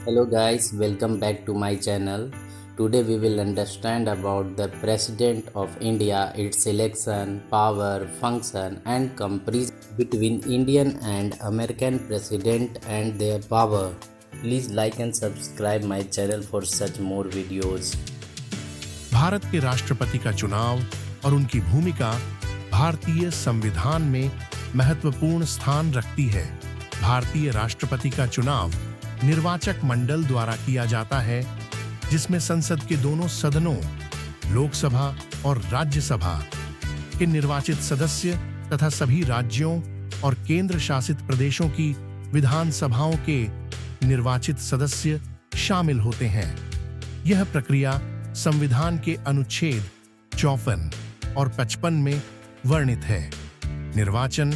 Hello guys, welcome back to my channel. Today we will understand about the President of India, its election, power, function and comparison between Indian and American President and their power. Please like and subscribe my channel for such more videos. Bharat के राष्ट्रपति का चुनाव और उनकी भूमिका भारतीय संविधान में महत्वपूर्ण स्थान रखती है। भारतीय राष्ट्रपति का चुनाव निर्वाचक मंडल द्वारा किया जाता है, जिसमें संसद के दोनों सदनों, लोकसभा और राज्यसभा के निर्वाचित सदस्य तथा सभी राज्यों और केंद्र शासित प्रदेशों की विधानसभाओं के निर्वाचित सदस्य शामिल होते हैं। यह प्रक्रिया संविधान के अनुच्छेद 54 और 55 में वर्णित है। निर्वाचन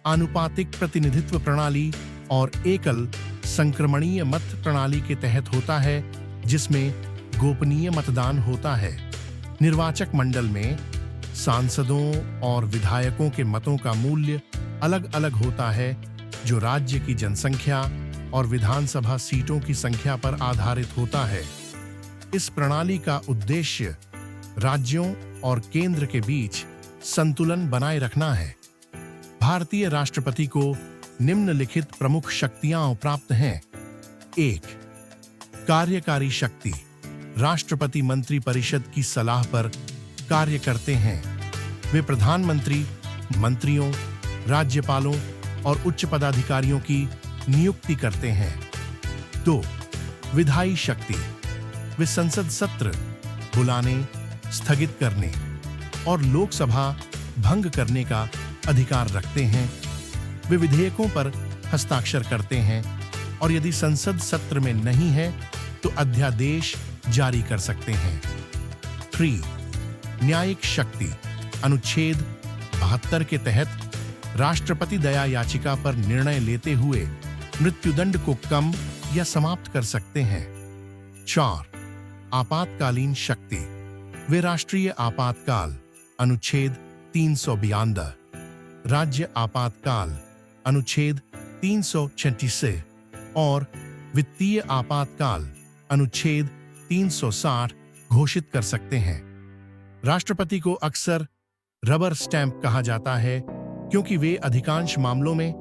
आनुपातिक प्रतिनिधित्व प्रणाली और एकल संक्रमणीय मत प्रणाली के तहत होता है, जिसमें गोपनीय मतदान होता है। निर्वाचक मंडल में सांसदों और विधायकों के मतों का मूल्य अलग-अलग होता है, जो राज्य की जनसंख्या और विधानसभा सीटों की संख्या पर आधारित होता है। इस प्रणाली का उद्देश्य राज्यों और केंद्र के बीच संतुलन बनाए रखना है। भारतीय राष्ट्रपति को निम्नलिखित प्रमुख शक्तियां प्राप्त हैं। 1. कार्यकारी शक्ति। राष्ट्रपति मंत्रिपरिषद की सलाह पर कार्य करते हैं। वे प्रधानमंत्री, मंत्रियों, राज्यपालों और उच्च पदाधिकारियों की नियुक्ति करते हैं। 2. विधायी शक्ति। वे संसद सत्र बुलाने, स्थगित करने और लोकसभा भंग करने का अधिकार रखते हैं। वे विधेयकों पर हस्ताक्षर करते हैं और यदि संसद सत्र में नहीं है तो अध्यादेश जारी कर सकते हैं। 3. न्यायिक शक्ति। अनुच्छेद 72 के तहत राष्ट्रपति दया याचिका पर निर्णय लेते हुए मृत्युदंड को कम या समाप्त कर सकते हैं। 4. आपातकालीन शक्ति। वे राष्ट्रीय आपातकाल अनुच्छेद 352, राज्य आपातकाल अनुच्छेद 336 और वित्तीय आपातकाल अनुच्छेद 360 घोषित कर सकते हैं। राष्ट्रपति को अक्सर रबर स्टैंप कहा जाता है, क्योंकि वे अधिकांश मामलों में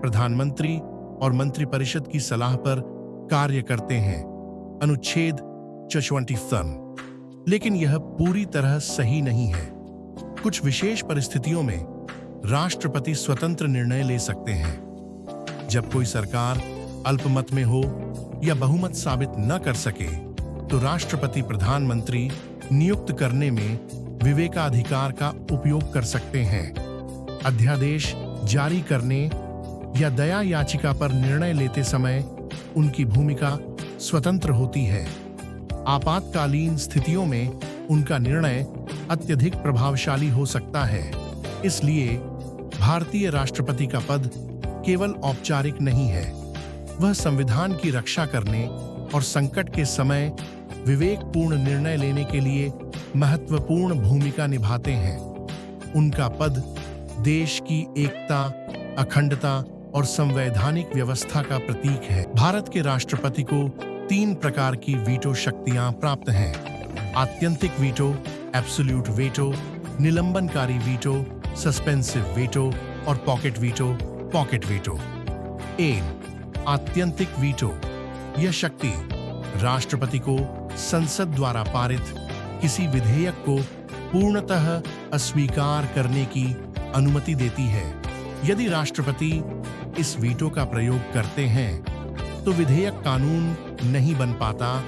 प्रधानमंत्री और मंत्रिपरिषद की सलाह पर कार्य करते हैं। अनुच्छेद 54। लेकिन यह पूरी तरह सही नहीं है। कुछ विशेष परिस्थितियों में राष्ट्रपति स्वतंत्र निर्णय ले सकते हैं। जब कोई सरकार अल्पमत में हो या बहुमत साबित न कर सके, तो राष्ट्रपति प्रधानमंत्री नियुक्त करने में विवेकाधिकार का उपयोग कर सकते हैं। अध्यादेश जारी करने या दया याचिका पर निर्णय लेते समय उनकी भूमिका स्वतंत्र होती है। आपातकालीन स्थितियों में उनका निर्णय अत्यधिक प्रभावशाली हो सकता है। इसलिए भारतीय राष्ट्रपति का पद केवल औपचारिक नहीं है, वह संविधान की रक्षा करने और संकट के समय विवेकपूर्ण निर्णय लेने के लिए महत्वपूर्ण भूमिका निभाते हैं। उनका पद देश की एकता, अखंडता और संवैधानिक व्यवस्था का प्रतीक है। भारत के राष्ट्रपति को 3 प्रकार की वीटो शक्तियां प्राप्त हैं। आत्यंतिक वीटो, एब्सोल्यूट वीटो, निलंबनकारी वीटो, सस्पेंसिव वीटो और पॉकेट वीटो। 1. आत्यंतिक वीटो। यह शक्ति राष्ट्रपति को संसद द्वारा पारित किसी विधेयक को पूर्णतः अस्वीकार करने की अनुमति देती है। यदि राष्ट्रपति इस वीटो का प्रयोग करते हैं, तो विधेयक कानून नहीं बन पाता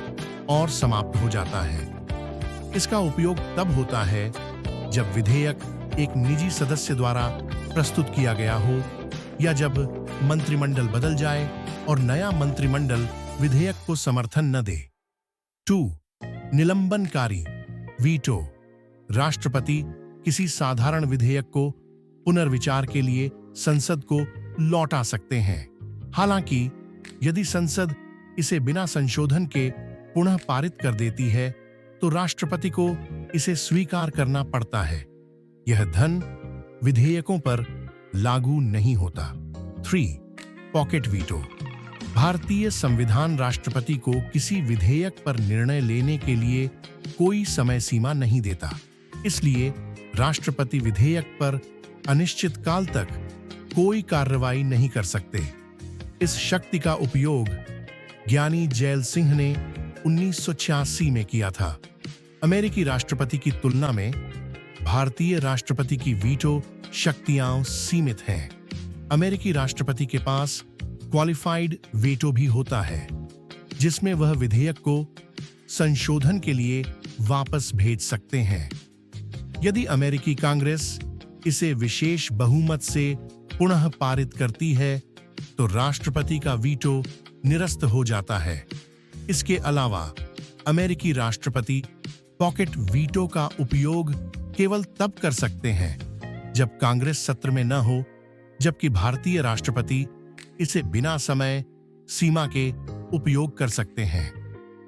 और समाप्त हो जाता है। इसका उपयोग तब होता है जब विधेयक एक निजी सदस्य द्वारा प्रस्तुत किया गया हो या जब मंत्रिमंडल बदल जाए और नया मंत्रिमंडल विधेयक को समर्थन न दे। 2. निलंबनकारी वीटो। राष्ट्रपति किसी साधारण विधेयक को पुनर्विचार के लिए संसद को लौटा सकते हैं। हालांकि यदि संसद इसे बिना संशोधन के पुनः पारित कर देती है, तो राष्ट्रपति को इसे स्वीकार करना पड़ता है। यह धन विधेयकों पर लागू नहीं होता। 3. Pocket veto. भारतीय संविधान राष्ट्रपति को किसी विधेयक पर निर्णय लेने के लिए कोई समय सीमा नहीं देता। इसलिए राष्ट्रपति विधेयक पर अनिश्चित काल तक कोई कार्रवाई नहीं कर सकते। इस शक्ति का उपयोग ज्ञानी जैल सिंह ने 1986 में किया था। अमेरिकी राष्ट्रपति की तुलना में भारतीय राष्ट्रपति की वीटो शक्तियां सीमित हैं। अमेरिकी राष्ट्रपति के पास क्वालिफाइड वीटो भी होता है, जिसमें वह विधेयक को संशोधन के लिए वापस भेज सकते हैं। यदि अमेरिकी कांग्रेस इसे विशेष बहुमत से पुनः पारित करती है तो राष्ट्रपति का वीटो निरस्त हो जाता है। इसके अलावा अमेरिकी राष्ट्रपति पॉकेट वीटो का उपयोग केवल तब कर सकते हैं जब कांग्रेस सत्र में न हो, जबकि भारतीय राष्ट्रपति इसे बिना समय सीमा के उपयोग कर सकते हैं।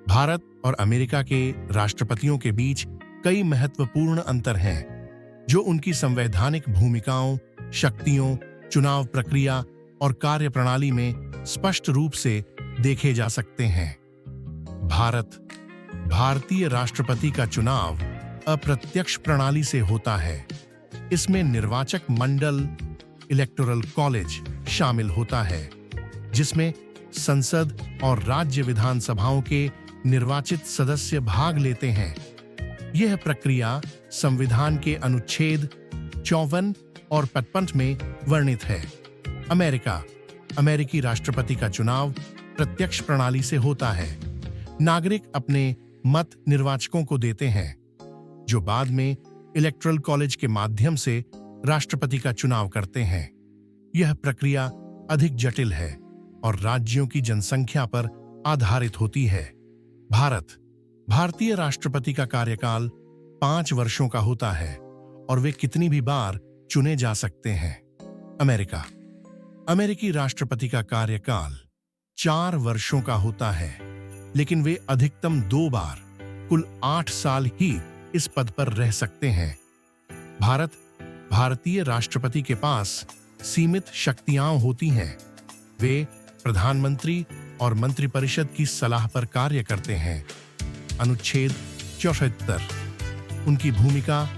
भारत और अमेरिका के राष्ट्रपतियों के बीच कई महत्वपूर्ण अंतर हैं, जो उनकी संवैधानिक भूमिकाओं, शक्तियों, चुनाव प्रक्रिया और कार्यप्रणाली में स्पष्ट रूप से देखे जा सकते हैं। भारतीय राष्ट्रपति का चुनाव अप्रत्यक्ष प्रणाली से होता है। इसमें निर्वाचक मंडल इलेक्टोरल कॉलेज शामिल होता है, जिसमें संसद और राज्य विधानसभाओं के निर्वाचित सदस्य भाग लेते हैं। यह प्रक्रिया संविधान के अनुच्छेद 54 और 55 में वर्णित है। अमेरिकी राष्ट्रपति का चुनाव प्रत्यक्ष प्रणाली से होता है। नागरिक अपने मत निर्वाचकों को देते हैं, जो बाद में इलेक्टोरल कॉलेज के माध्यम से राष्ट्रपति का चुनाव करते हैं। यह प्रक्रिया अधिक जटिल है और राज्यों की जनसंख्या पर आधारित होती है। भारतीय राष्ट्रपति का कार्यकाल 5 वर्षों का होता है और वे कितनी भी बार चुने जा सकते हैं। अमेरिकी राष्ट्रपति का कार्यकाल 4 वर्षों का होता है, लेकिन वे अधिकतम 2 बार कुल 8 साल ही इस पद पर रह सकते हैं। भारतीय राष्ट्रपति के पास सीमित शक्तियां होती हैं। वे प्रधानमंत्री और मंत्रिपरिषद की सलाह पर कार्य करते हैं। अनुच्छेद 74। उनकी भूमिका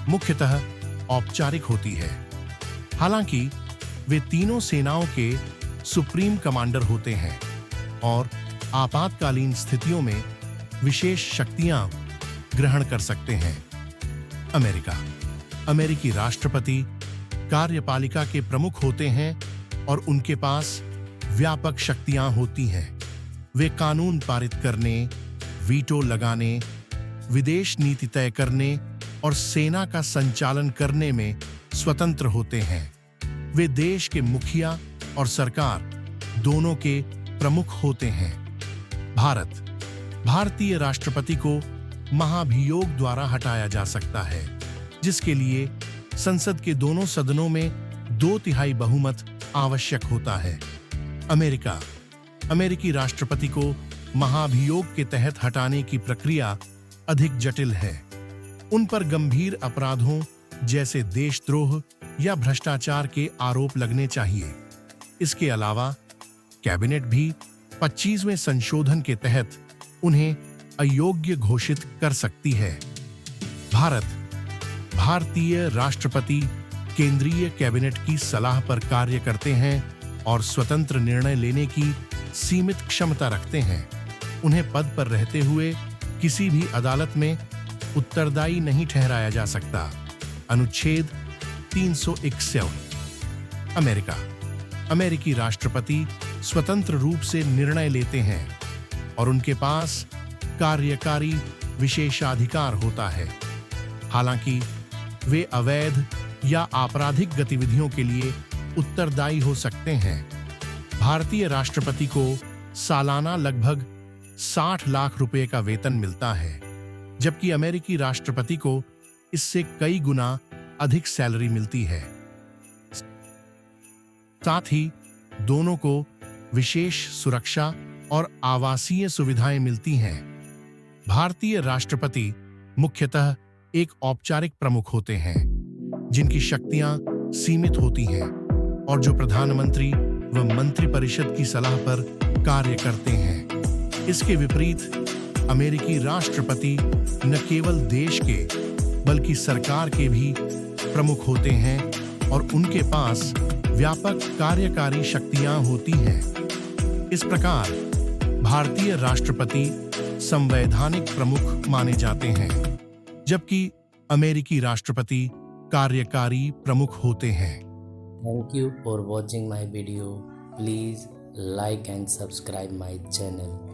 मुख्यतः औपचारिक होती है। हालांकि वे तीनों सेनाओं के सुप्रीम कमांडर होते हैं और आपातकालीन स्थितियों में विशेष शक्तियां ग्रहण कर सकते हैं। अमेरिकी राष्ट्रपति कार्यपालिका के प्रमुख होते हैं और उनके पास व्यापक शक्तियां होती हैं। वे कानून पारित करने, वीटो लगाने, विदेश नीति तय करने और सेना का संचालन करने में स्वतंत्र होते हैं। वे देश के मुखिया और सरकार दोनों के प्रमुख होते हैं। भारतीय राष्ट्रपति को महाभियोग द्वारा हटाया जा सकता है, जिसके लिए संसद के दोनों सदनों में 2/3 बहुमत आवश्यक होता है। अमेरिकी राष्ट्रपति को महाभियोग के तहत हटाने की प्रक्रिया अधिक जटिल है। उन पर गंभीर अपराधों जैसे देशद्रोह या भ्रष्टाचार के आरोप लगने चाहिए। इसके अलावा कैबिनेट भी 25वें संशोधन के तहत उन्हें अयोग्य घोषित कर सकती है। भारतीय राष्ट्रपति केंद्रीय कैबिनेट की सलाह पर कार्य करते हैं और स्वतंत्र निर्णय लेने की सीमित क्षमता रखते हैं। उन्हें पद पर रहते हुए किसी भी अदालत में उत्तरदायी नहीं ठहराया जा सकता। अनुच्छेद 361। अमेरिकी राष्ट्रपति स्वतंत्र रूप से निर्णय लेते हैं और उनके पास कार्यकारी विशेषाधिकार होता है। हालांकि वे अवैध या आपराधिक गतिविधियों के लिए उत्तरदायी हो सकते हैं। भारतीय राष्ट्रपति को सालाना लगभग 60 लाख रुपए का वेतन मिलता है, जबकि अमेरिकी राष्ट्रपति को इससे कई गुना अधिक सैलरी मिलती है। साथ ही दोनों को विशेष सुरक्षा और आवासीय सुविधाएं मिलती हैं। भारतीय राष्ट्रपति मुख्यतः एक औपचारिक प्रमुख होते हैं, जिनकी शक्तियां सीमित होती हैं और जो प्रधानमंत्री व मंत्रिपरिषद की सलाह पर कार्य करते हैं। इसके विपरीत अमेरिकी राष्ट्रपति न केवल देश के बल्कि सरकार के भी प्रमुख होते हैं और उनके पास व्यापक कार्यकारी शक्तियां होती हैं। इस प्रकार भारतीय राष्ट्रपति संवैधानिक प्रमुख माने जाते हैं, जबकि अमेरिकी राष्ट्रपति कार्यकारी प्रमुख होते हैं। Thank you for watching my video. Please like and subscribe my channel.